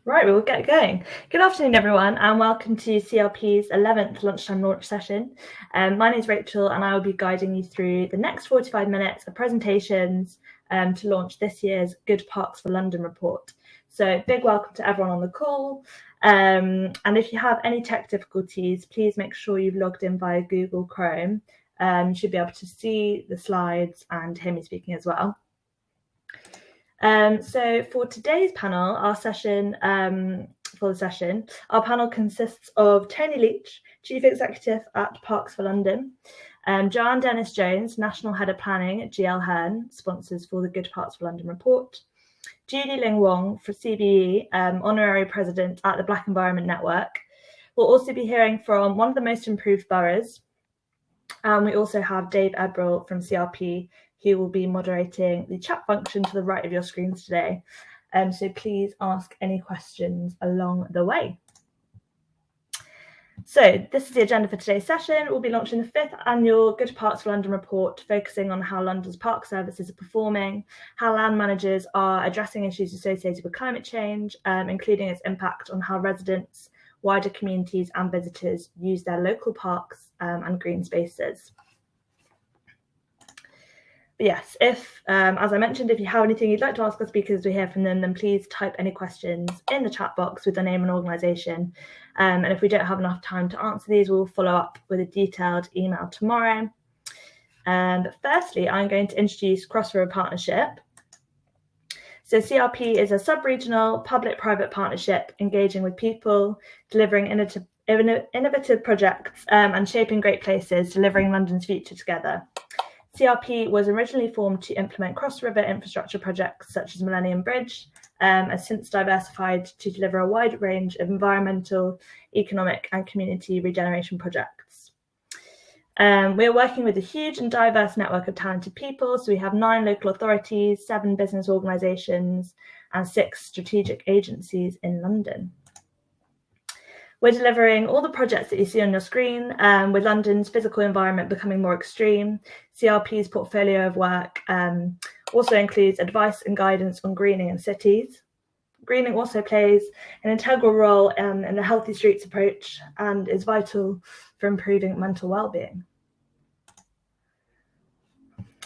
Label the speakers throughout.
Speaker 1: Right, we'll get going. Good afternoon, everyone, and welcome to CRP's 11th lunchtime launch session. My name is Rachel, and I will be guiding you through the next 45 minutes of presentations to launch this year's Good Parks for London report. So big welcome to everyone on the call. And if you have any tech difficulties, please make sure you've logged in via Google Chrome. You should be able to see the slides and hear me speaking as well. So for today's panel, our panel consists of Tony Leach, Chief Executive at Parks for London, Joanne Dennis-Jones, National Head of Planning at GL Hearn, sponsors for the Good Parks for London report, Judy Ling Wong for CBE, Honorary President at the Black Environment Network. We'll also be hearing from one of the most improved boroughs. We also have Dave Ebrel from CRP, who will be moderating the chat function to the right of your screens today. So please ask any questions along the way. So this is the agenda for today's session. We'll be launching the 5th annual Good Parks for London report, focusing on how London's park services are performing, how land managers are addressing issues associated with climate change, including its impact on how residents, wider communities and visitors use their local parks and green spaces. But yes, if, as I mentioned, if you have anything you'd like to ask our speakers to hear from them, then please type any questions in the chat box with their name and organisation. And if we don't have enough time to answer these, we'll follow up with a detailed email tomorrow. But firstly, I'm going to introduce Cross River Partnership. So CRP is a sub-regional public-private partnership engaging with people, delivering innovative projects and shaping great places, delivering London's future together. CRP was originally formed to implement cross-river infrastructure projects such as Millennium Bridge, has since diversified to deliver a wide range of environmental, economic and community regeneration projects. We are working with a huge and diverse network of talented people, so we have 9 local authorities, 7 business organisations and 6 strategic agencies in London. We're delivering all the projects that you see on your screen, with London's physical environment becoming more extreme. CRP's portfolio of work also includes advice and guidance on greening in cities. Greening also plays an integral role in the Healthy Streets approach and is vital for improving mental well-being.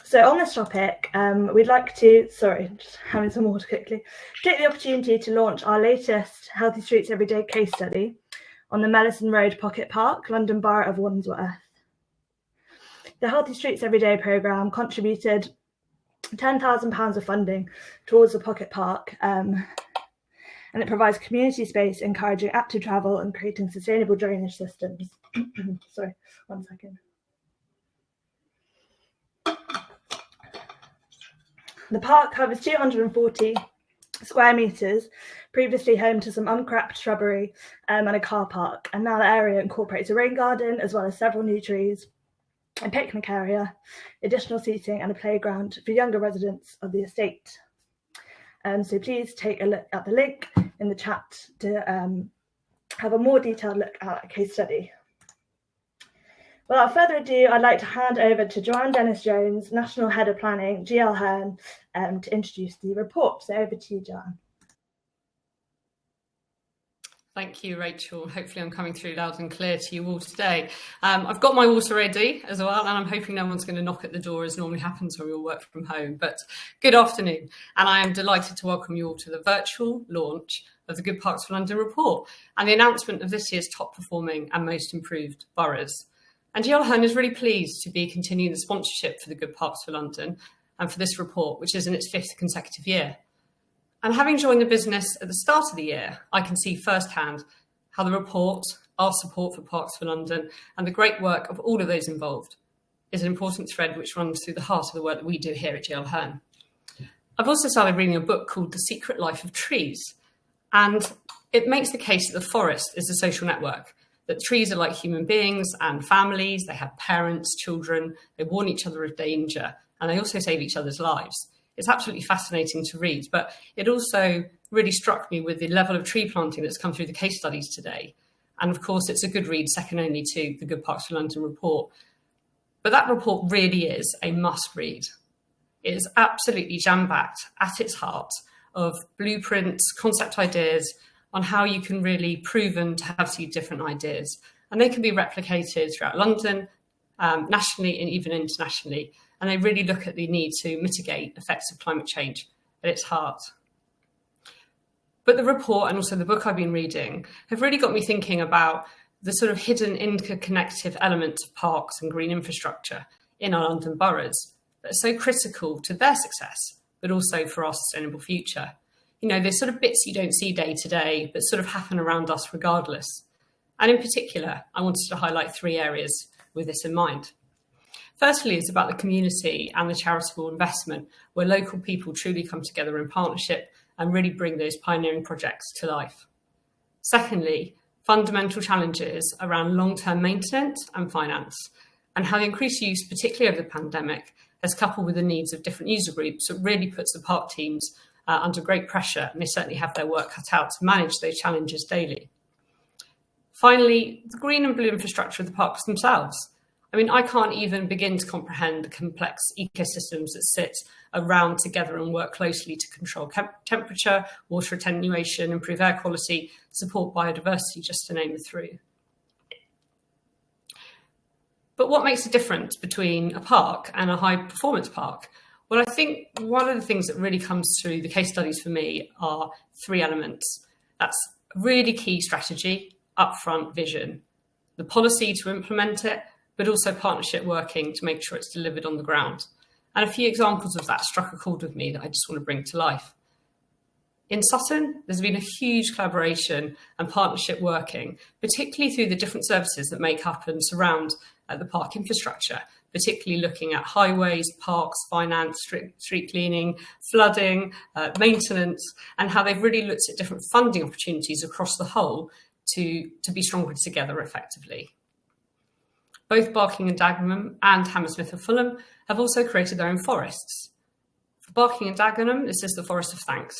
Speaker 1: So on this topic, we'd like to, just having some water quickly, take the opportunity to launch our latest Healthy Streets Everyday case study on the Mellison Road Pocket Park, London Borough of Wandsworth. The Healthy Streets Everyday programme contributed £10,000 of funding towards the Pocket Park, and it provides community space, encouraging active travel and creating sustainable drainage systems. Sorry, one second. The park covers 240 square metres, previously home to some uncrapped shrubbery and a car park, and now the area incorporates a rain garden as well as several new trees, a picnic area, additional seating and a playground for younger residents of the estate. So please take a look at the link in the chat to have a more detailed look at a case study. Without further ado, I'd like to hand over to Joanne Dennis-Jones, National Head of Planning, GL Hearn, to introduce the report. So over to you, Joanne.
Speaker 2: Thank you, Rachel. Hopefully I'm coming through loud and clear to you all today. I've got my water ready as well, and I'm hoping no one's going to knock at the door as normally happens when we all work from home. But good afternoon, and I am delighted to welcome you all to the virtual launch of the Good Parks for London report and the announcement of this year's top performing and most improved boroughs. And GL Hearn is really pleased to be continuing the sponsorship for the Good Parks for London and for this report, which is in its 5th consecutive year. And having joined the business at the start of the year, I can see firsthand how the report, our support for Parks for London, and the great work of all of those involved is an important thread which runs through the heart of the work that we do here at GL Hearn. I've also started reading a book called The Secret Life of Trees, and it makes the case that the forest is a social network, that trees are like human beings and families. They have parents, children, they warn each other of danger, and they also save each other's lives. It's absolutely fascinating to read, but it also really struck me with the level of tree planting that's come through the case studies today. And of course, it's a good read, second only to the Good Parks for London report. But that report really is a must read. it is absolutely jam-packed at its heart of blueprints, concept ideas on how you can really proven to have these different ideas. And they can be replicated throughout London, nationally and even internationally. And they really look at the need to mitigate effects of climate change at its heart. But the report and also the book I've been reading have really got me thinking about the sort of hidden interconnective elements of parks and green infrastructure in our London boroughs that are so critical to their success, but also for our sustainable future. You know, there's sort of bits you don't see day to day, but sort of happen around us regardless. And in particular, I wanted to highlight 3 areas with this in mind. Firstly, it's about the community and the charitable investment, where local people truly come together in partnership and really bring those pioneering projects to life. Secondly, fundamental challenges around long-term maintenance and finance, and how the increased use, particularly over the pandemic, has coupled with the needs of different user groups, that really puts the park teams under great pressure, and they certainly have their work cut out to manage those challenges daily. Finally, the green and blue infrastructure of the parks themselves. I mean, I can't even begin to comprehend the complex ecosystems that sit around together and work closely to control temperature, water attenuation, improve air quality, support biodiversity, just to name the 3. But what makes a difference between a park and a high-performance park? Well, I think one of the things that really comes through the case studies for me are 3 elements. That's really key strategy, upfront vision, the policy to implement it, but also partnership working to make sure it's delivered on the ground. And a few examples of that struck a chord with me that I just want to bring to life. In Sutton, there's been a huge collaboration and partnership working, particularly through the different services that make up and surround the park infrastructure, particularly looking at highways, parks, finance, street cleaning, flooding, maintenance, and how they've really looked at different funding opportunities across the whole to be stronger together effectively. Both Barking and Dagenham and Hammersmith and Fulham have also created their own forests. For Barking and Dagenham, this is the Forest of Thanks.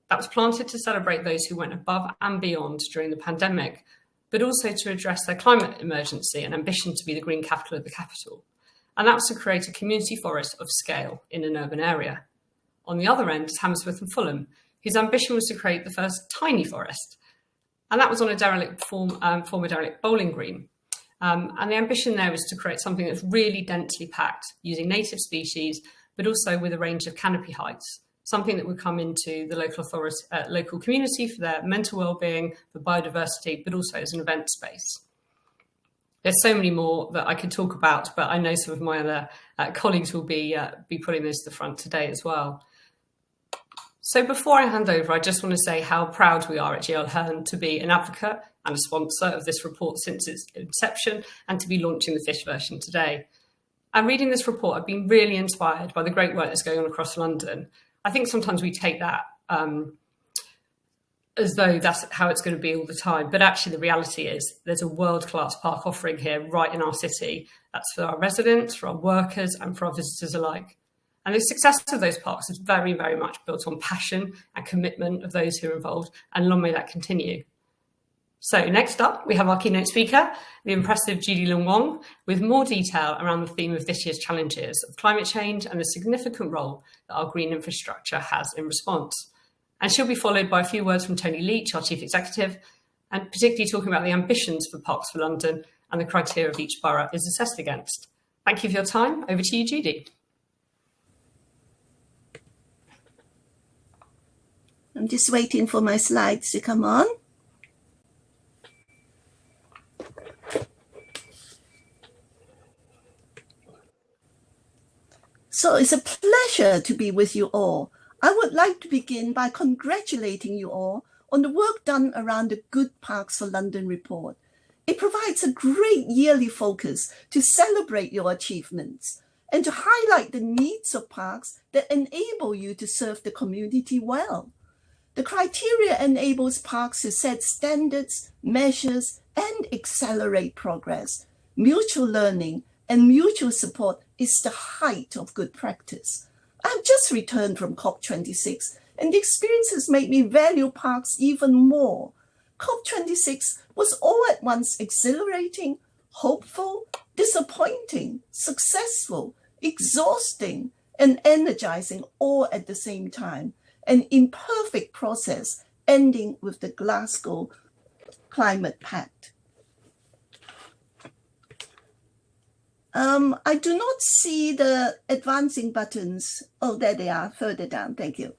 Speaker 2: That was planted to celebrate those who went above and beyond during the pandemic, but also to address their climate emergency and ambition to be the green capital of the capital. And that was to create a community forest of scale in an urban area. On the other end is Hammersmith and Fulham, whose ambition was to create the first tiny forest. And that was on a former derelict bowling green. And the ambition there was to create something that's really densely packed using native species, but also with a range of canopy heights, something that would come into the local community for their mental well-being, for biodiversity, but also as an event space. There's so many more that I could talk about, but I know some of my other colleagues will be putting this to the front today as well. So before I hand over, I just want to say how proud we are at GL Hearn to be an advocate and a sponsor of this report since its inception, and to be launching the fish version today. And reading this report, I've been really inspired by the great work that's going on across London. I think sometimes we take that as though that's how it's going to be all the time. But actually, the reality is there's a world-class park offering here right in our city. That's for our residents, for our workers, and for our visitors alike. And the success of those parks is very, very much built on passion and commitment of those who are involved, and long may that continue. So next up, we have our keynote speaker, the impressive Judy Lung Wong, with more detail around the theme of this year's challenges of climate change and the significant role that our green infrastructure has in response. And she'll be followed by a few words from Tony Leach, our Chief Executive, and particularly talking about the ambitions for Parks for London and the criteria of each borough is assessed against. Thank you for your time. Over to you, Judy.
Speaker 3: I'm just waiting for my slides to come on. So it's a pleasure to be with you all. I would like to begin by congratulating you all on the work done around the Good Parks for London report. It provides a great yearly focus to celebrate your achievements and to highlight the needs of parks that enable you to serve the community well. The criteria enables parks to set standards, measures, and accelerate progress. Mutual learning and mutual support is the height of good practice. I've just returned from COP26, and the experience has made me value parks even more. COP26 was all at once exhilarating, hopeful, disappointing, successful, exhausting, and energizing all at the same time, an imperfect process ending with the Glasgow Climate Pact. I do not see the advancing buttons. Oh, there they are, further down. Thank you.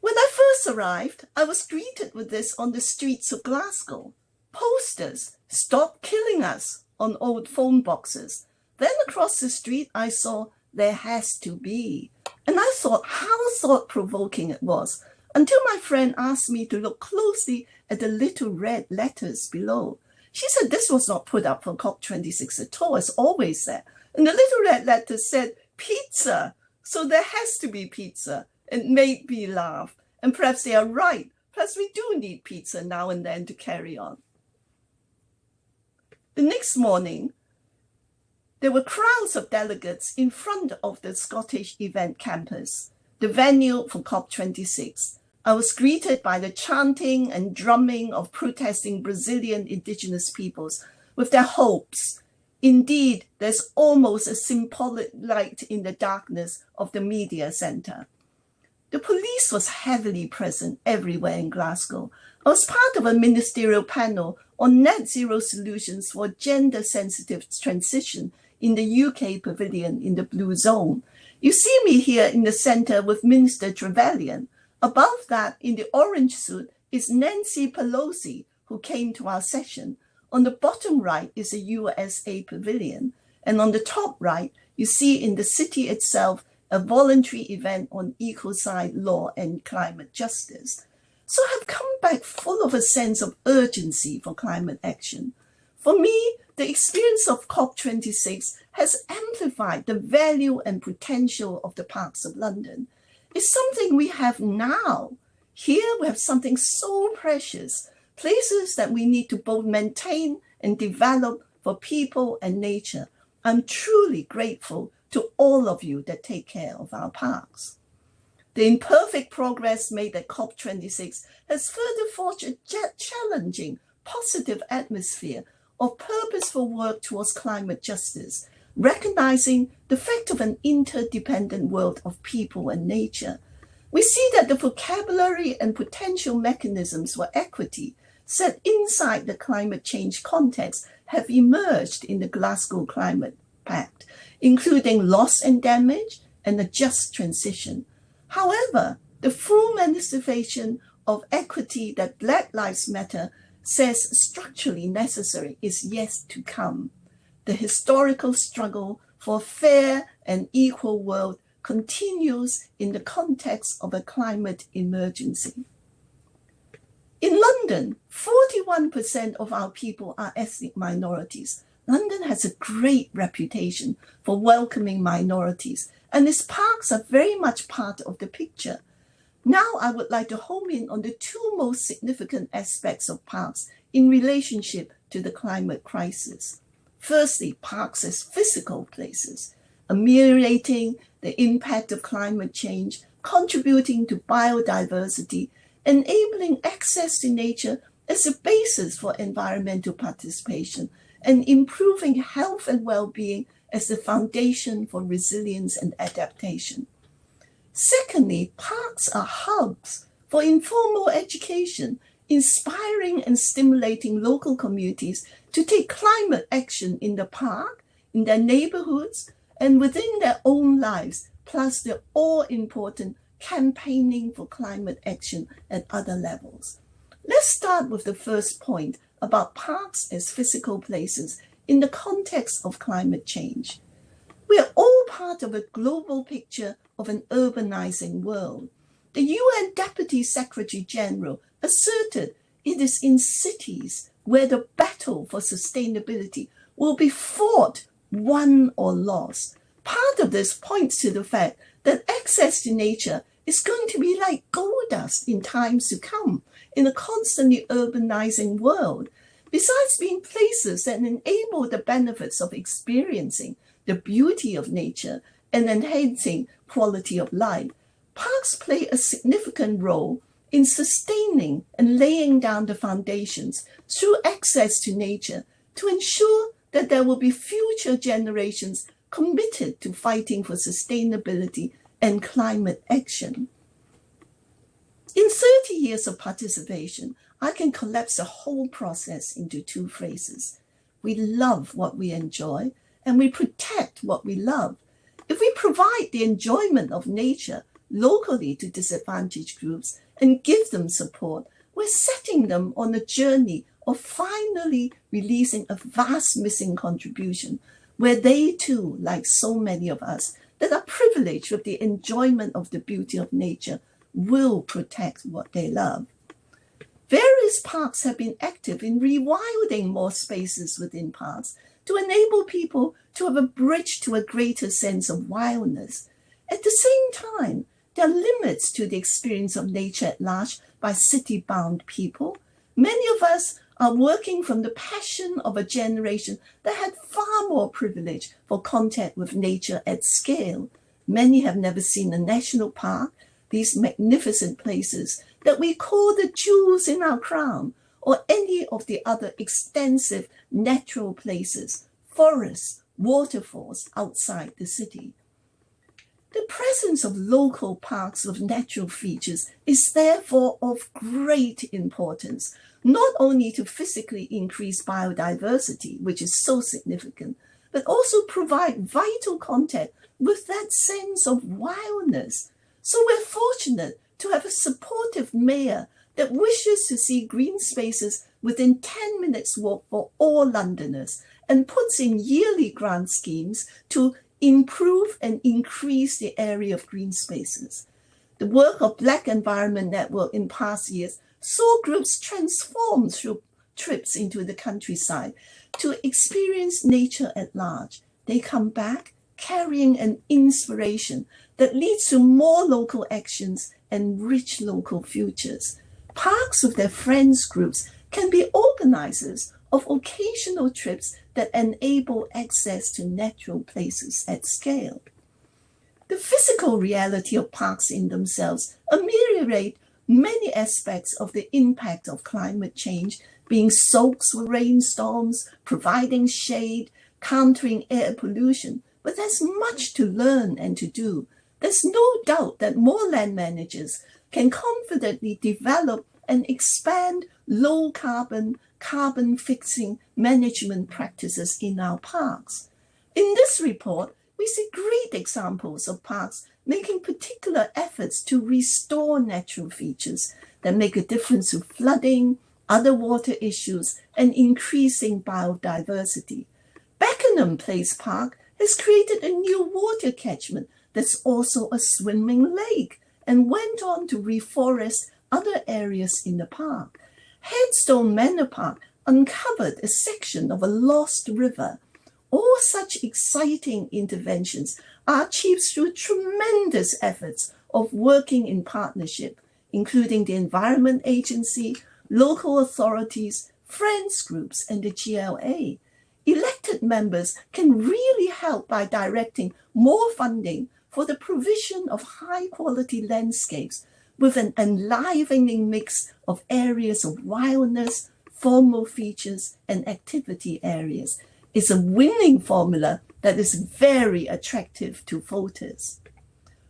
Speaker 3: When I first arrived, I was greeted with this on the streets of Glasgow. Posters, "Stop killing us," on old phone boxes. Then across the street, I saw "There has to be." And I thought how thought-provoking it was, until my friend asked me to look closely at the little red letters below. She said this was not put up for COP26 at all, it's always there. And the little red letters said pizza. So there has to be pizza. It made me laugh. And perhaps they are right. Perhaps we do need pizza now and then to carry on. The next morning, there were crowds of delegates in front of the Scottish event campus, the venue for COP26. I was greeted by the chanting and drumming of protesting Brazilian indigenous peoples with their hopes. Indeed, there's almost a symbolic light in the darkness of the media centre. The police was heavily present everywhere in Glasgow. I was part of a ministerial panel on net zero solutions for gender-sensitive transition in the UK pavilion in the blue zone. You see me here in the centre with Minister Trevelyan. Above that, in the orange suit, is Nancy Pelosi, who came to our session. On the bottom right is a USA pavilion. And on the top right, you see in the city itself a voluntary event on ecocide law and climate justice. So I've come back full of a sense of urgency for climate action. For me, the experience of COP26 has amplified the value and potential of the parks of London. It's something we have now. Here we have something so precious, places that we need to both maintain and develop for people and nature. I'm truly grateful to all of you that take care of our parks. The imperfect progress made at COP26 has further forged a challenging, positive atmosphere of purposeful work towards climate justice, recognizing the fact of an interdependent world of people and nature. We see that the vocabulary and potential mechanisms for equity set inside the climate change context have emerged in the Glasgow Climate Pact, including loss and damage and a just transition. However, the full manifestation of equity that Black Lives Matter says structurally necessary is yet to come. The historical struggle for a fair and equal world continues in the context of a climate emergency. In London, 41% of our people are ethnic minorities. London has a great reputation for welcoming minorities, and its parks are very much part of the picture. Now I would like to home in on the two most significant aspects of parks in relationship to the climate crisis. Firstly, parks as physical places, ameliorating the impact of climate change, contributing to biodiversity, enabling access to nature as a basis for environmental participation, and improving health and well-being as the foundation for resilience and adaptation. Secondly, parks are hubs for informal education, inspiring and stimulating local communities to take climate action in the park, in their neighborhoods, and within their own lives, plus the all-important campaigning for climate action at other levels. Let's start with the first point about parks as physical places in the context of climate change. We are all part of a global picture of an urbanizing world. The UN Deputy Secretary General asserted it is in cities where the battle for sustainability will be fought, won, or lost. Part of this points to the fact that access to nature is going to be like gold dust in times to come in a constantly urbanizing world. Besides being places that enable the benefits of experiencing the beauty of nature and enhancing quality of life, parks play a significant role in sustaining and laying down the foundations through access to nature to ensure that there will be future generations committed to fighting for sustainability and climate action. In 30 years of participation, I can collapse the whole process into two phrases. We love what we enjoy, and we protect what we love. If we provide the enjoyment of nature locally to disadvantaged groups and give them support, we're setting them on a journey of finally releasing a vast missing contribution, where they too, like so many of us that are privileged with the enjoyment of the beauty of nature, will protect what they love. Various parks have been active in rewilding more spaces within parks to enable people to have a bridge to a greater sense of wildness. At the same time, there are limits to the experience of nature at large by city-bound people. Many of us are working from the passion of a generation that had far more privilege for contact with nature at scale. Many have never seen a national park, these magnificent places that we call the jewels in our crown, or any of the other extensive natural places, forests, waterfalls outside the city. The presence of local parks with natural features is therefore of great importance, not only to physically increase biodiversity, which is so significant, but also provide vital contact with that sense of wildness. So we're fortunate to have a supportive mayor that wishes to see green spaces within 10 minutes walk for all Londoners and puts in yearly grant schemes to improve and increase the area of green spaces. The work of Black Environment Network in past years saw groups transform through trips into the countryside to experience nature at large. They come back carrying an inspiration that leads to more local actions and rich local futures. Parks with their friends groups can be organizers of occasional trips that enable access to natural places at scale. The physical reality of parks in themselves ameliorate many aspects of the impact of climate change, being soaks with rainstorms, providing shade, countering air pollution. But there's much to learn and to do. There's no doubt that more land managers can confidently develop and expand low carbon, carbon fixing management practices in our parks. In this report, we see great examples of parks making particular efforts to restore natural features that make a difference to flooding, other water issues, and increasing biodiversity. Beckenham Palace Park has created a new water catchment that's also a swimming lake and went on to reforest other areas in the park. Headstone Manor Park uncovered a section of a lost river. All such exciting interventions are achieved through tremendous efforts of working in partnership, including the Environment Agency, local authorities, friends groups, and the GLA. Elected members can really help by directing more funding for the provision of high-quality landscapes with an enlivening mix of areas of wildness, formal features, and activity areas. It's a winning formula that is very attractive to voters.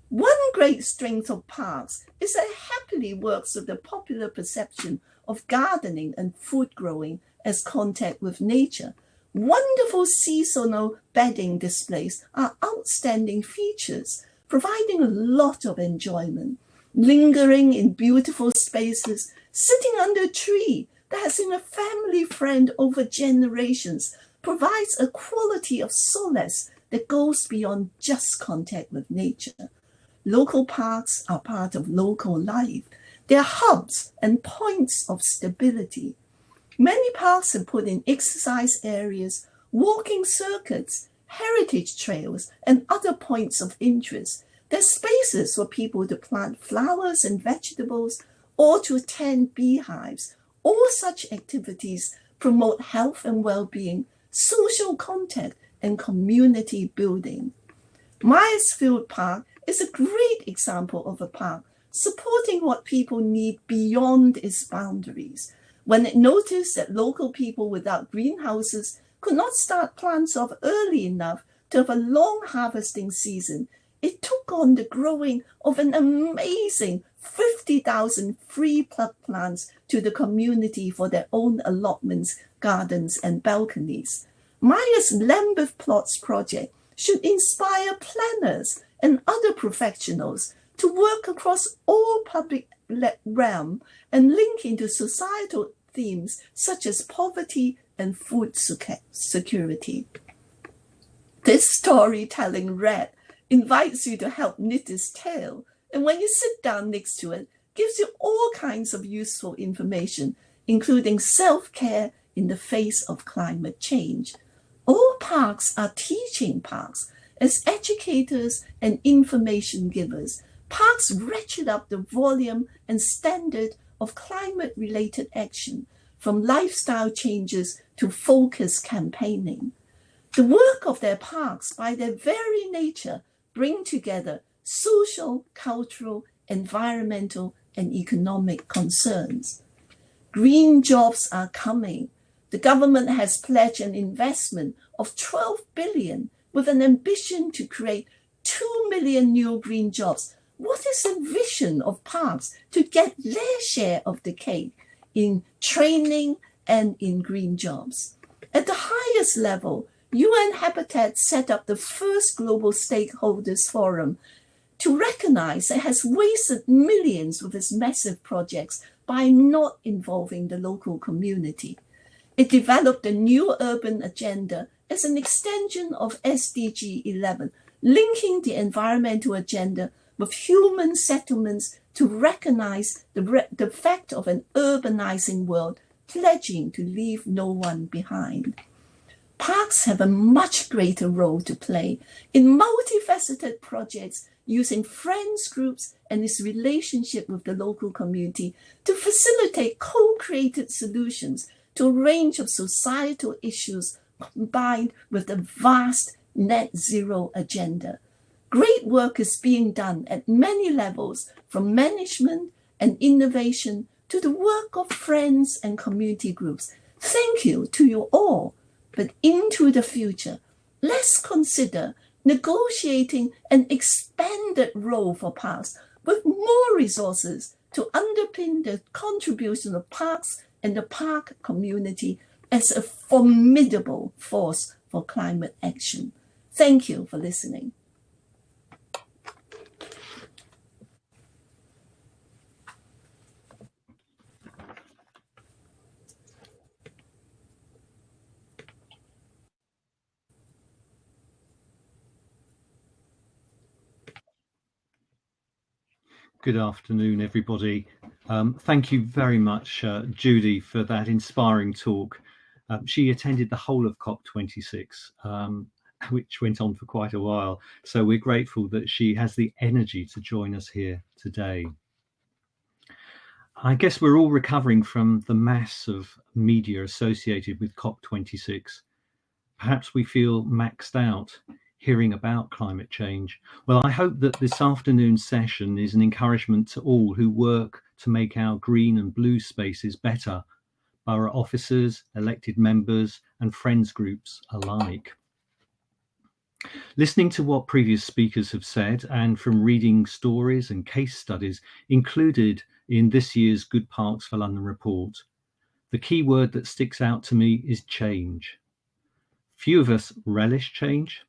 Speaker 3: One great strength of parks is that it happily works with the popular perception of gardening and food growing as contact with nature. Wonderful seasonal bedding displays are outstanding features, providing a lot of enjoyment. Lingering in beautiful spaces, sitting under a tree that has been a family friend over generations, provides a quality of solace that goes beyond just contact with nature. Local parks are part of local life. They are hubs and points of stability. Many parks have put in exercise areas, walking circuits, heritage trails, and other points of interest. There's spaces for people to plant flowers and vegetables or to attend beehives. All such activities promote health and well-being, social contact, and community building. Myersfield Park is a great example of a park supporting what people need beyond its boundaries. When it noticed that local people without greenhouses could not start plants off early enough to have a long harvesting season, it took on the growing of an amazing 50,000 free plug plants to the community for their own allotments, gardens, and balconies. Maya's Lambeth Plots project should inspire planners and other professionals to work across all public realm and link into societal themes such as poverty and food security. This storytelling read invites you to help knit its tale, and when you sit down next to it, gives you all kinds of useful information, including self-care in the face of climate change. All parks are teaching parks. As educators and information givers, parks ratchet up the volume and standard of climate-related action, from lifestyle changes to focused campaigning. The work of their parks, by their very nature, bring together social, cultural, environmental, and economic concerns. Green jobs are coming. The government has pledged an investment of 12 billion with an ambition to create 2 million new green jobs. What is the vision of parks to get their share of the cake in training and in green jobs? At the highest level, UN Habitat set up the first global stakeholders forum to recognize it has wasted millions with its massive projects by not involving the local community. It developed a new urban agenda as an extension of SDG 11, linking the environmental agenda with human settlements to recognize the fact of an urbanizing world, pledging to leave no one behind. Parks have a much greater role to play in multifaceted projects using friends groups and its relationship with the local community to facilitate co-created solutions to a range of societal issues combined with the vast net zero agenda. Great work is being done at many levels, from management and innovation to the work of friends and community groups. Thank you to you all. But into the future, let's consider negotiating an expanded role for parks with more resources to underpin the contribution of parks and the park community as a formidable force for climate action. Thank you for listening.
Speaker 4: Good afternoon, everybody. Thank you very much, Judy, for that inspiring talk. She attended the whole of COP26, which went on for quite a while. So we're grateful that she has the energy to join us here today. I guess we're all recovering from the mass of media associated with COP26. Perhaps we feel maxed out hearing about climate change. Well, I hope that this afternoon's session is an encouragement to all who work to make our green and blue spaces better, borough officers, elected members, and friends groups alike. Listening to what previous speakers have said, and from reading stories and case studies included in this year's Good Parks for London report, the key word that sticks out to me is change. Few of us relish change,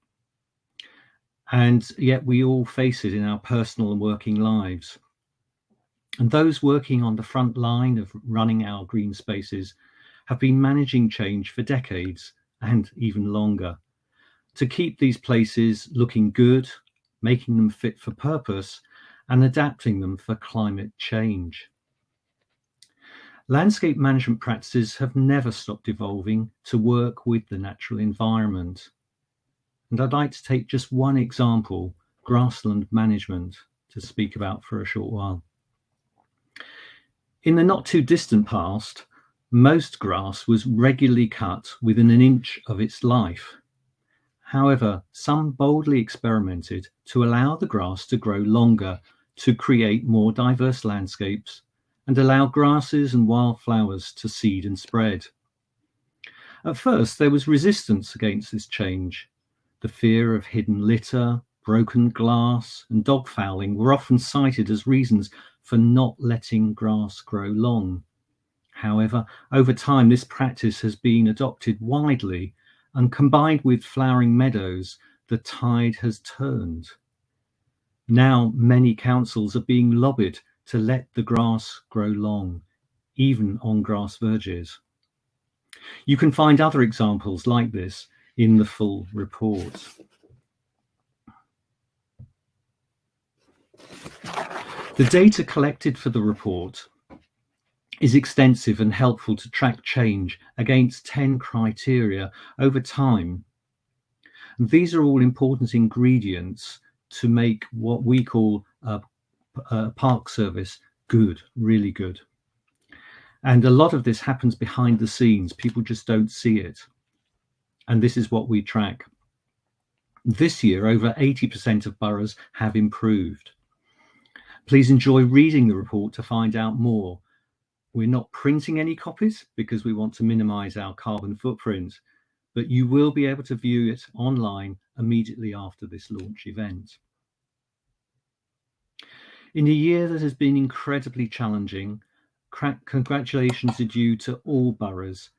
Speaker 4: and yet we all face it in our personal and working lives. And those working on the front line of running our green spaces have been managing change for decades and even longer to keep these places looking good, making them fit for purpose, and adapting them for climate change. Landscape management practices have never stopped evolving to work with the natural environment. And I'd like to take just one example, grassland management, to speak about for a short while. In the not too distant past, most grass was regularly cut within an inch of its life. However, some boldly experimented to allow the grass to grow longer to create more diverse landscapes and allow grasses and wildflowers to seed and spread. At first, there was resistance against this change. The fear of hidden litter, broken glass, and dog fouling were often cited as reasons for not letting grass grow long. However, over time, this practice has been adopted widely, and combined with flowering meadows, the tide has turned. Now, many councils are being lobbied to let the grass grow long, even on grass verges. You can find other examples like this in the full report. The data collected for the report is extensive and helpful to track change against 10 criteria over time. These are all important ingredients to make what we call a park service good, really good. And a lot of this happens behind the scenes. People just don't see it. And this is what we track. This year, over 80% of boroughs have improved. Please enjoy reading the report to find out more. We're not printing any copies because we want to minimize our carbon footprint, but you will be able to view it online immediately after this launch event. In a year that has been incredibly challenging, congratulations are due to all boroughs,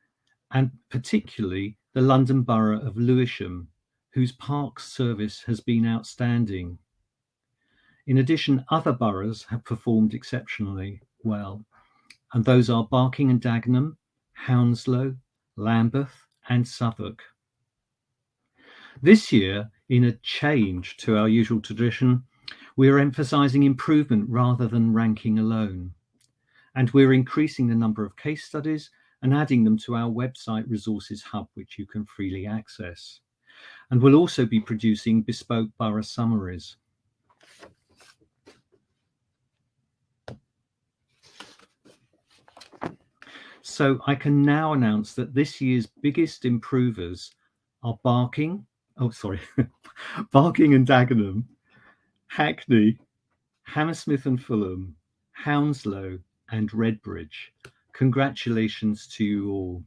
Speaker 4: and particularly the London Borough of Lewisham, whose park service has been outstanding. In addition, other boroughs have performed exceptionally well, and those are Barking and Dagenham, Hounslow, Lambeth and Southwark. This year, in a change to our usual tradition, we are emphasising improvement rather than ranking alone. And we're increasing the number of case studies and adding them to our website resources hub, which you can freely access. And we'll also be producing bespoke borough summaries. So I can now announce that this year's biggest improvers are Barking and Dagenham, Hackney, Hammersmith and Fulham, Hounslow and Redbridge. Congratulations to you all.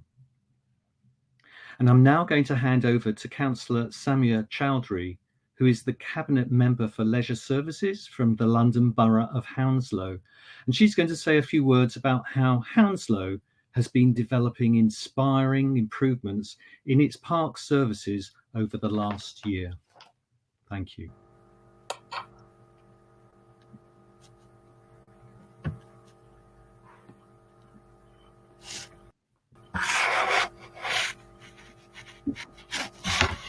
Speaker 4: And I'm now going to hand over to Councillor Samia Chowdhury, who is the Cabinet Member for Leisure Services from the London Borough of Hounslow. And she's going to say a few words about how Hounslow has been developing inspiring improvements in its park services over the last year. Thank you.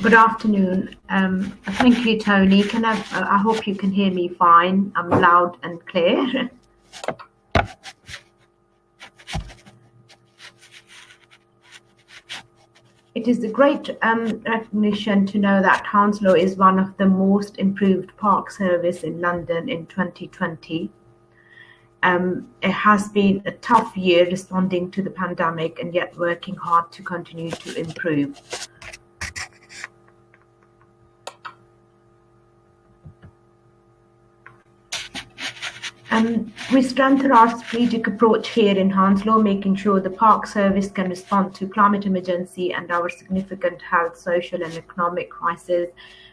Speaker 5: Good afternoon. Thank you, Tony. I hope you can hear me fine. I'm loud and clear. It is a great recognition to know that Hounslow is one of the most improved park service in London in 2020. It has been a tough year responding to the pandemic and yet working hard to continue to improve. We strengthen our strategic approach here in Hounslow, making sure the park service can respond to climate emergency and our significant health, social and economic crisis,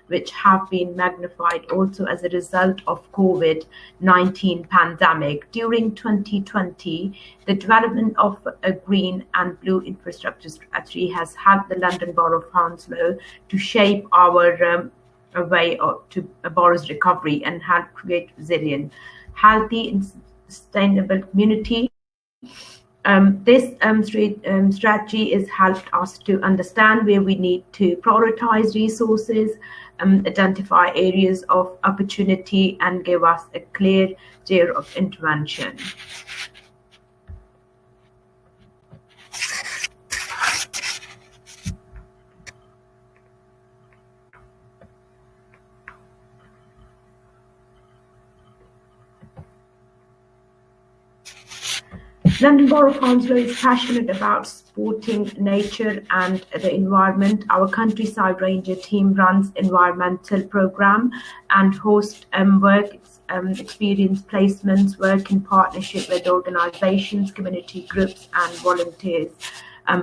Speaker 5: which have been magnified also as a result of COVID-19 pandemic. During 2020, the development of a green and blue infrastructure strategy has helped the London Borough of Hounslow to shape our way to a borough's recovery and help create resilient, healthy and sustainable community. This strategy has helped us to understand where we need to prioritize resources, identify areas of opportunity and give us a clear steer of intervention. London Borough of Hounslow is passionate about supporting nature and the environment. Our Countryside Ranger team runs environmental program and hosts work experience placements, work in partnership with organisations, community groups and volunteers.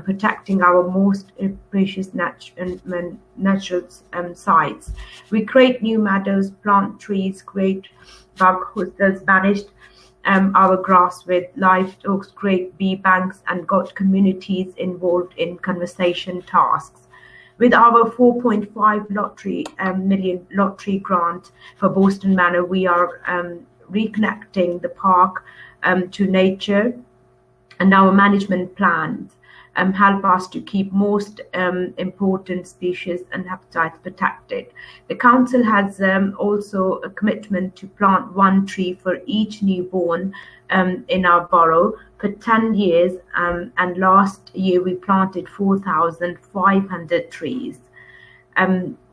Speaker 5: protecting our most precious natural sites. We create new meadows, plant trees, create bug hostels, managed our grass with livestock, create bee banks, and got communities involved in conservation tasks. With our 4.5 million lottery grant for Boston Manor, we are reconnecting the park to nature, and our management plans help us to keep most important species and habitats protected. The council has also a commitment to plant 1 tree for each newborn in our borough for 10 years, and last year we planted 4,500 trees.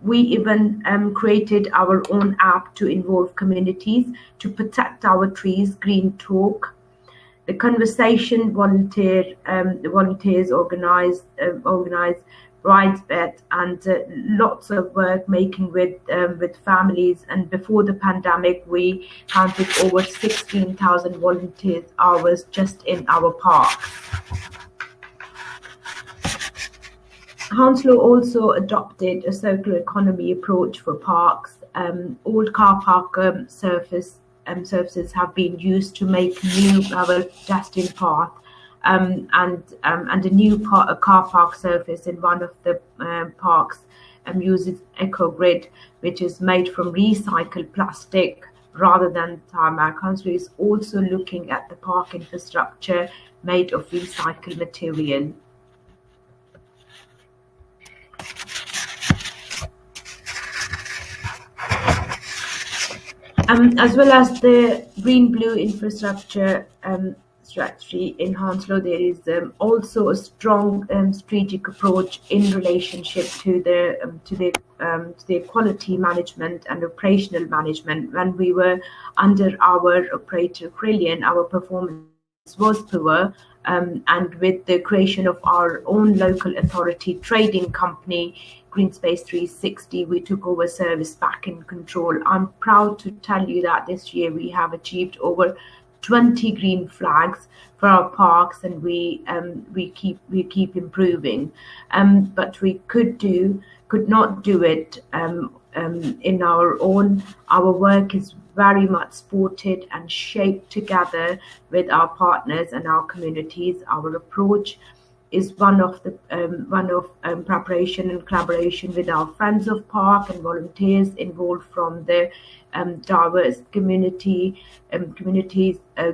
Speaker 5: We even created our own app to involve communities to protect our trees, Green Talk. The conversation volunteers organize rides bet and lots of work making with families. And before the pandemic, we counted over 16,000 volunteers hours just in our parks. Hounslow also adopted a circular economy approach for parks. Old car park surfaces have been used to make new pedestrian path, and a new car park surface in one of the parks uses EcoGrid, which is made from recycled plastic rather than tarmac. Hounslow is also looking at the park infrastructure made of recycled material. As well as the green-blue infrastructure strategy in Hounslow, there is also a strong strategic approach in relationship to the quality management and operational management. When we were under our operator Crillian, our performance was poor, and with the creation of our own local authority trading company, Green Space 360, we took over service back in control. I'm proud to tell you that this year we have achieved over 20 green flags for our parks, and we keep improving. But we could not do it in our own. Our work is very much supported and shaped together with our partners and our communities. Our approach is one of preparation and collaboration with our friends of park and volunteers involved from the diverse communities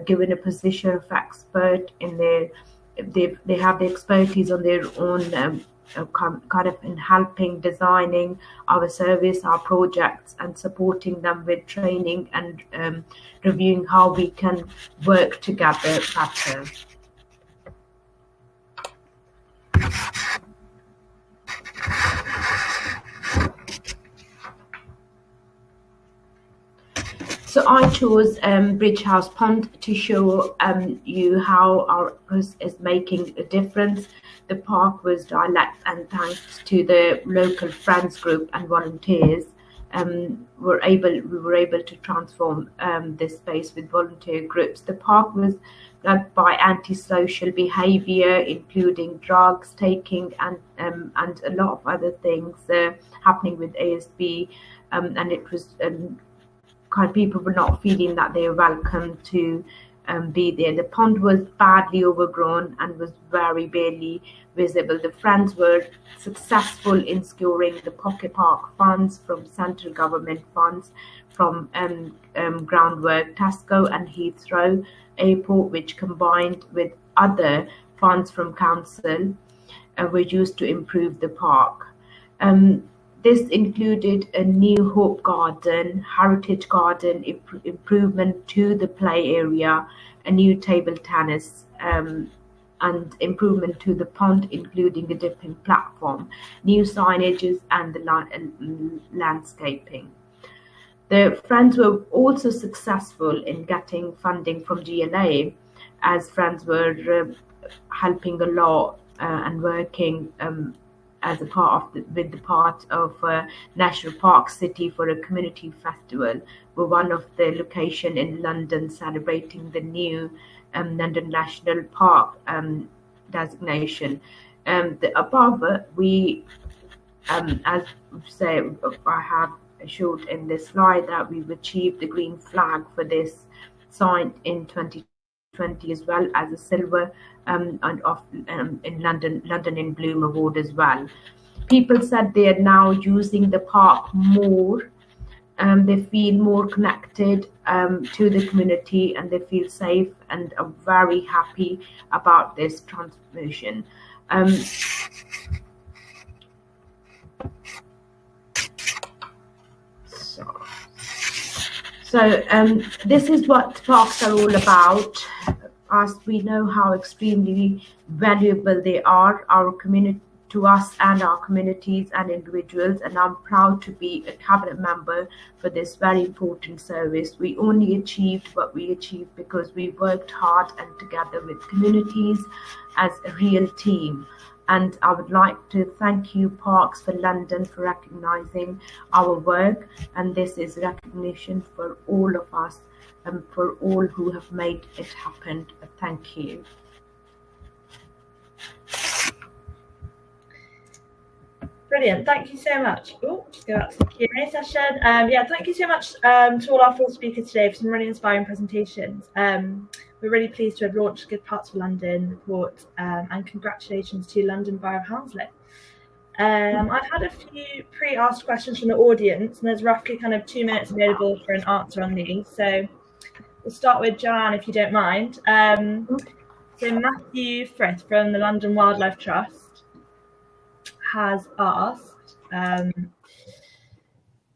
Speaker 5: given a position of expert in they have the expertise on their own kind of in helping designing our service, our projects, and supporting them with training and reviewing how we can work together better. So I chose Bridge House Pond to show you how our process is making a difference. The park was developed, and thanks to the local friends group and volunteers, we were able to transform this space with volunteer groups. The park was led by antisocial behaviour, including drugs taking and a lot of other things happening with ASB, and it was kind of people were not feeling that they were welcome to be there. The pond was badly overgrown and was very barely visible. The friends were successful in securing the pocket park funds from central government funds, from groundwork, Tesco and Heathrow Airport, which combined with other funds from council were used to improve the park. This included a new Hope Garden, Heritage Garden, improvement to the play area, a new table tennis, and improvement to the pond, including a dipping platform, new signages, and the landscaping. The Friends were also successful in getting funding from GLA, as Friends were helping a lot and working as a part of National Park City for a community festival. We're one of the location in London celebrating the new London National Park designation. The above, we, as say, I have showed in this slide that we've achieved the green flag for this site in 2020, as well as a silver in London in Bloom award as well. People said they are now using the park more. They feel more connected to the community, and they feel safe and are very happy about this transformation. So this is what parks are all about. As we know how extremely valuable they are, our community, to us and our communities and individuals, and I'm proud to be a cabinet member for this very important service. We only achieved what we achieved because we worked hard and together with communities as a real team. And I would like to thank you, Parks for London, for recognising our work, and this is recognition for all of us and for all who have made it happen. Thank you.
Speaker 1: Brilliant, thank you so much. Just go back to the Q&A session. Thank you so much to all our four speakers today for some really inspiring presentations. We're really pleased to have launched Good Parks for London report, and congratulations to London Borough of Hounslow. I've had a few pre-asked questions from the audience, and there's roughly kind of 2 minutes available for an answer on these. So we'll start with Joanne, if you don't mind. So Matthew Frith from the London Wildlife Trust has asked,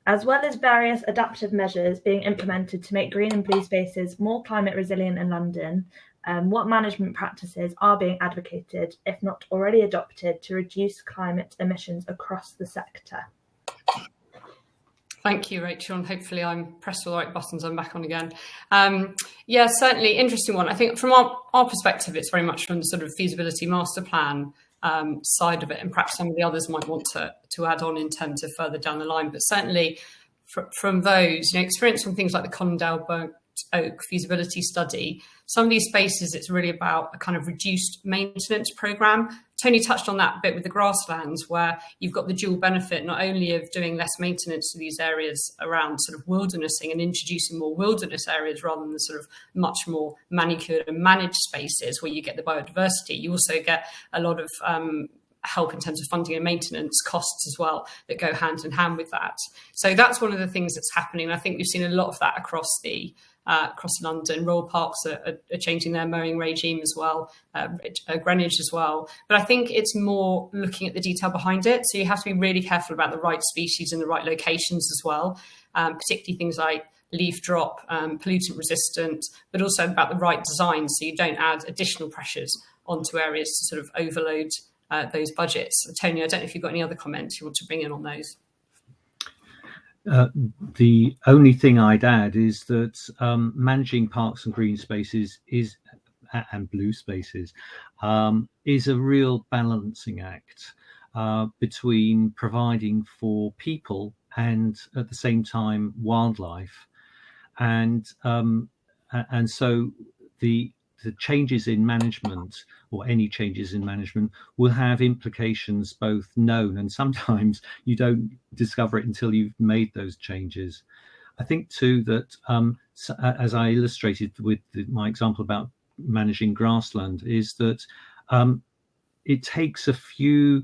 Speaker 1: as well as various adaptive measures being implemented to make green and blue spaces more climate resilient in London, what management practices are being advocated, if not already adopted, to reduce climate emissions across the sector?
Speaker 2: Thank you, Rachel, and hopefully I'm pressed all the right buttons. I'm back on again. Certainly interesting one. I think from our perspective, it's very much from the sort of feasibility master plan side of it, and perhaps some of the others might want to add on in terms of further down the line. But certainly from those, experience from things like the Condell Burnt Oak feasibility study, some of these spaces, it's really about a kind of reduced maintenance programme. Tony touched on that a bit with the grasslands, where you've got the dual benefit not only of doing less maintenance to these areas around sort of wildernessing and introducing more wilderness areas rather than the sort of much more manicured and managed spaces where you get the biodiversity. You also get a lot of help in terms of funding and maintenance costs as well that go hand in hand with that. So that's one of the things that's happening. I think we've seen a lot of that across London. Royal Parks are changing their mowing regime as well, Greenwich as well. But I think it's more looking at the detail behind it. So you have to be really careful about the right species in the right locations as well, particularly things like leaf drop, pollutant resistant, but also about the right design so you don't add additional pressures onto areas to sort of overload those budgets. So, Tony, I don't know if you've got any other comments you want to bring in on those.
Speaker 4: The only thing I'd add is that managing parks and green spaces and blue spaces is a real balancing act between providing for people and at the same time wildlife, and so the changes in management, or any changes in management, will have implications both known, and sometimes you don't discover it until you've made those changes. I think too that, as I illustrated with my example about managing grassland, is that it takes a few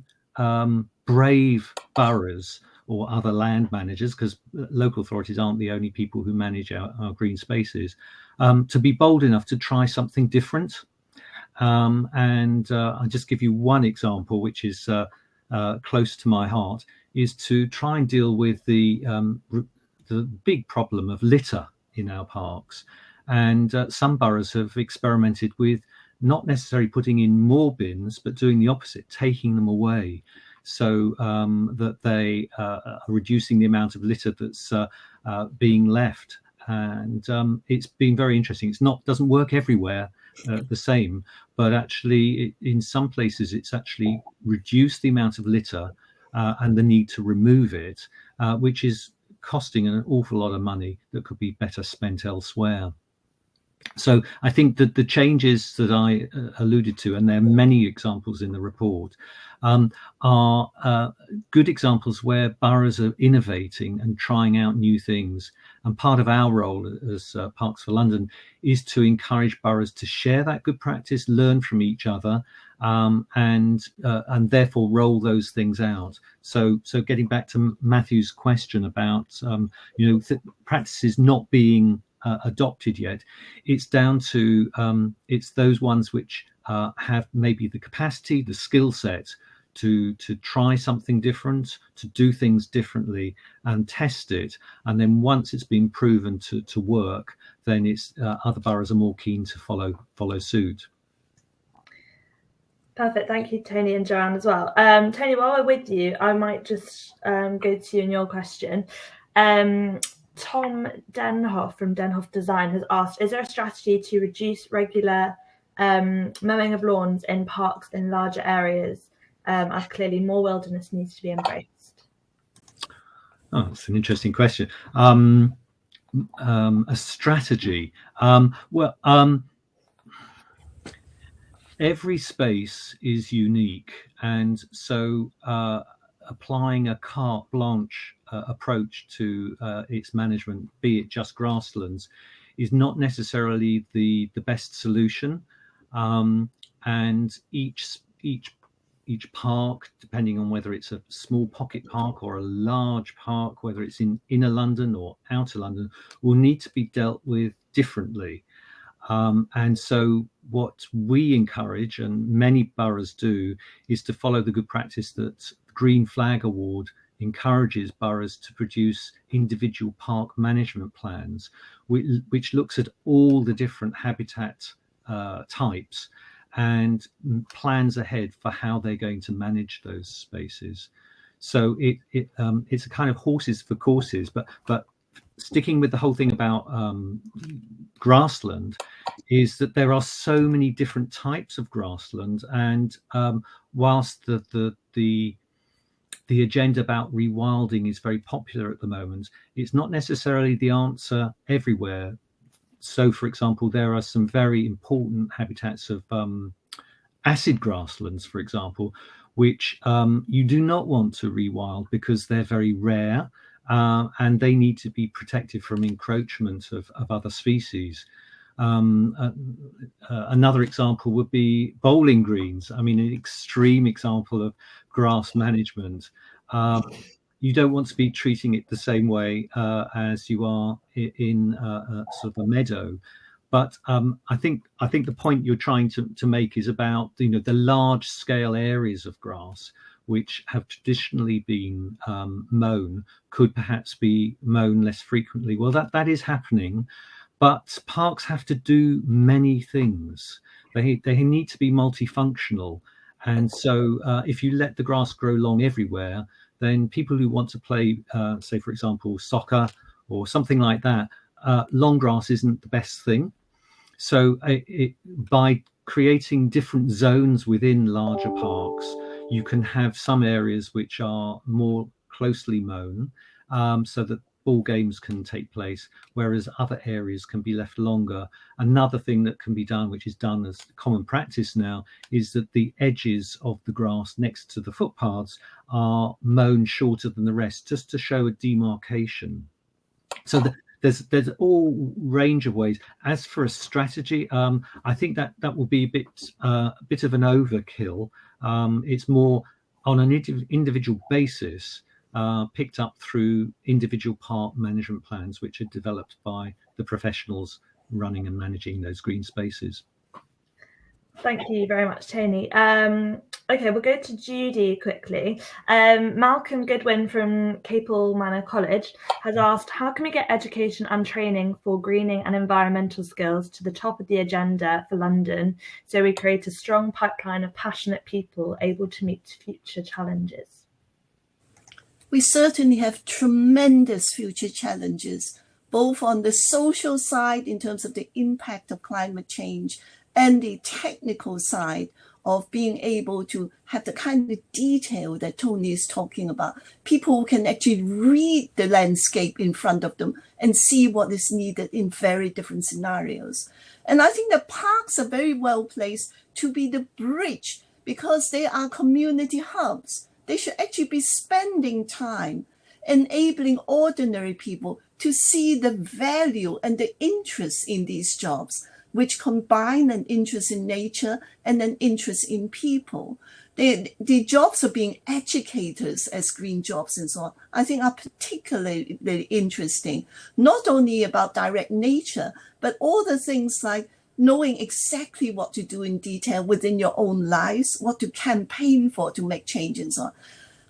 Speaker 4: brave boroughs or other land managers, because local authorities aren't the only people who manage our green spaces, to be bold enough to try something different. And I'll just give you one example, which is close to my heart, is to try and deal with the big problem of litter in our parks. And some boroughs have experimented with not necessarily putting in more bins, but doing the opposite, taking them away, so that they are reducing the amount of litter that's being left. And it's been very interesting. Doesn't work everywhere the same, but actually in some places it's actually reduced the amount of litter and the need to remove it, which is costing an awful lot of money that could be better spent elsewhere. So I think that the changes that I alluded to, and there are many examples in the report, are good examples where boroughs are innovating and trying out new things. And part of our role as Parks for London is to encourage boroughs to share that good practice, learn from each other, and therefore roll those things out. So getting back to Matthew's question about practices not being adopted yet, it's down to it's those ones which have maybe the capacity, the skill set to try something different, to do things differently and test it, and then once it's been proven to work, then it's other boroughs are more keen to follow suit.
Speaker 1: Perfect, thank you, Tony and Joanne as well. Tony, while we're with you, I might just go to you and your question. Tom Denhoff from Denhoff Design has asked, is there a strategy to reduce regular mowing of lawns in parks in larger areas, as clearly more wilderness needs to be embraced?
Speaker 4: Oh, that's an interesting question. A strategy. Every space is unique, and so applying a carte blanche approach to its management, be it just grasslands, is not necessarily the best solution. And each park, depending on whether it's a small pocket park or a large park, whether it's in inner London or outer London, will need to be dealt with differently. And so what we encourage, and many boroughs do, is to follow the good practice that the Green Flag Award encourages boroughs to produce individual park management plans, which looks at all the different habitat types and plans ahead for how they're going to manage those spaces. So it's a kind of horses for courses, but sticking with the whole thing about grassland, is that there are so many different types of grassland, and whilst the agenda about rewilding is very popular at the moment, it's not necessarily the answer everywhere. So, for example, there are some very important habitats of acid grasslands, for example, which you do not want to rewild because they're very rare, and they need to be protected from encroachment of other species. Another example would be bowling greens. I mean, an extreme example of grass management. You don't want to be treating it the same way as you are in sort of a meadow. But I think the point you're trying to make is about the large scale areas of grass which have traditionally been mown could perhaps be mown less frequently. Well, that is happening. But parks have to do many things. They need to be multifunctional. And so if you let the grass grow long everywhere, then people who want to play, say, for example, soccer or something like that, long grass isn't the best thing. So by creating different zones within larger parks, you can have some areas which are more closely mown, so that ball games can take place, whereas other areas can be left longer. Another thing that can be done, which is done as common practice now, is that the edges of the grass next to the footpaths are mown shorter than the rest, just to show a demarcation. So there's all range of ways. As for a strategy, I think that will be a bit of an overkill. It's more on an individual basis, picked up through individual park management plans, which are developed by the professionals running and managing those green spaces.
Speaker 1: Thank you very much, Tony. Okay, we'll go to Judy quickly. Malcolm Goodwin from Capel Manor College has asked, how can we get education and training for greening and environmental skills to the top of the agenda for London, so we create a strong pipeline of passionate people able to meet future challenges?
Speaker 3: We certainly have tremendous future challenges, both on the social side in terms of the impact of climate change and the technical side of being able to have the kind of detail that Tony is talking about. People can actually read the landscape in front of them and see what is needed in very different scenarios. And I think that parks are very well placed to be the bridge because they are community hubs. They should actually be spending time enabling ordinary people to see the value and the interest in these jobs, which combine an interest in nature and an interest in people. The jobs of being educators as green jobs and so on, I think are particularly interesting, not only about direct nature, but all the things like knowing exactly what to do in detail within your own lives, what to campaign for to make change and so on.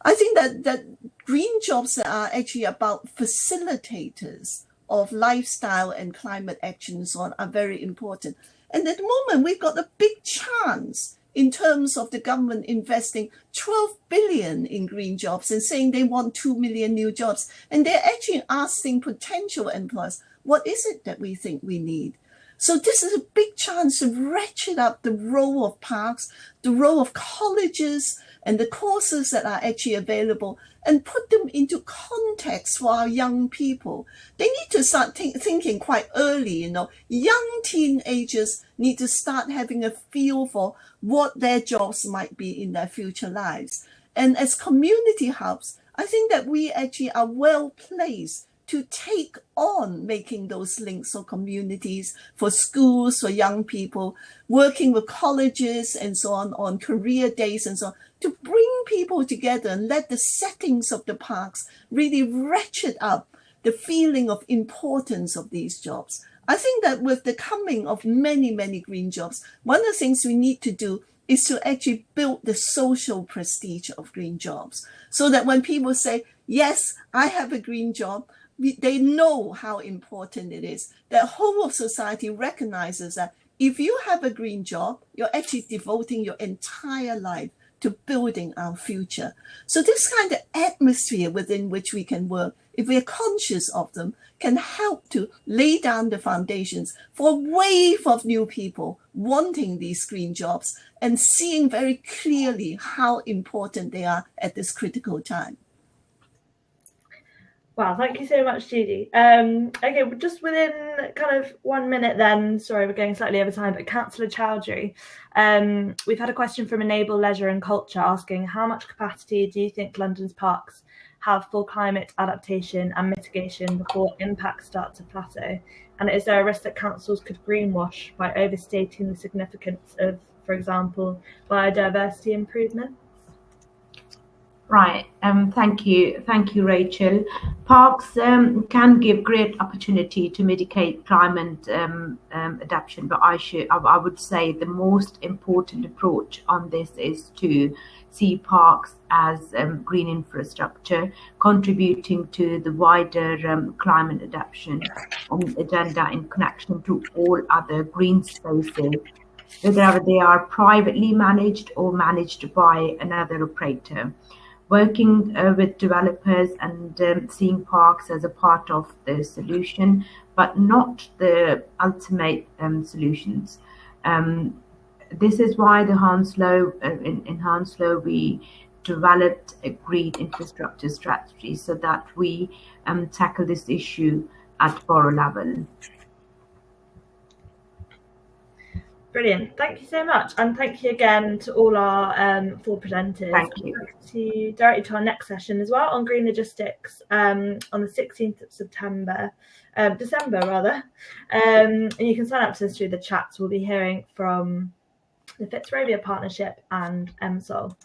Speaker 3: I think that green jobs are actually about facilitators of lifestyle and climate action and so on are very important. And at the moment, we've got a big chance in terms of the government investing 12 billion in green jobs and saying they want 2 million new jobs. And they're actually asking potential employers, what is it that we think we need? So this is a big chance to ratchet up the role of parks, the role of colleges, and the courses that are actually available, and put them into context for our young people. They need to start thinking quite early, Young teenagers need to start having a feel for what their jobs might be in their future lives. And as community hubs, I think that we actually are well placed to take on making those links for communities, for schools, for young people, working with colleges and so on career days and so on, to bring people together and let the settings of the parks really ratchet up the feeling of importance of these jobs. I think that with the coming of many, many green jobs, one of the things we need to do is to actually build the social prestige of green jobs, so that when people say, yes, I have a green job, they know how important it is. The whole of society recognizes that if you have a green job, you're actually devoting your entire life to building our future. So this kind of atmosphere within which we can work, if we're conscious of them, can help to lay down the foundations for a wave of new people wanting these green jobs and seeing very clearly how important they are at this critical time.
Speaker 1: Wow, thank you so much, Judy. Okay, just within kind of 1 minute then, sorry, we're going slightly over time, but Councillor Chowdhury, we've had a question from Enable Leisure and Culture asking, how much capacity do you think London's parks have for climate adaptation and mitigation before impacts start to plateau? And is there a risk that councils could greenwash by overstating the significance of, for example, biodiversity improvement?
Speaker 5: Right. Thank you, Rachel. Parks can give great opportunity to mitigate climate adaptation, but I would say the most important approach on this is to see parks as green infrastructure contributing to the wider climate adaptation agenda in connection to all other green spaces, whether they are privately managed or managed by another operator. Working with developers and seeing parks as a part of the solution, but not the ultimate solutions. This is why the Hounslow, in Hounslow, we developed a green infrastructure strategy so that we tackle this issue at borough level.
Speaker 1: Brilliant. Thank you so much. And thank you again to all our 4 presenters.
Speaker 5: Thank you.
Speaker 1: Directly to our next session as well on green logistics on the 16th of December. And you can sign up to this through the chats. We'll be hearing from the Fitzrovia Partnership and MSOL.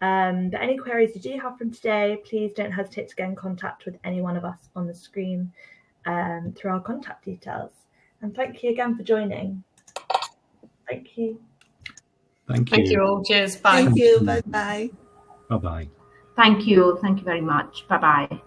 Speaker 1: But any queries you do have from today, please don't hesitate to get in contact with any one of us on the screen through our contact details. And thank you again for joining. Thank you.
Speaker 4: Thank you.
Speaker 2: Thank you all. Cheers. Bye.
Speaker 3: Thank you. Bye-bye.
Speaker 4: Bye-bye.
Speaker 5: Thank you. Thank you very much. Bye-bye.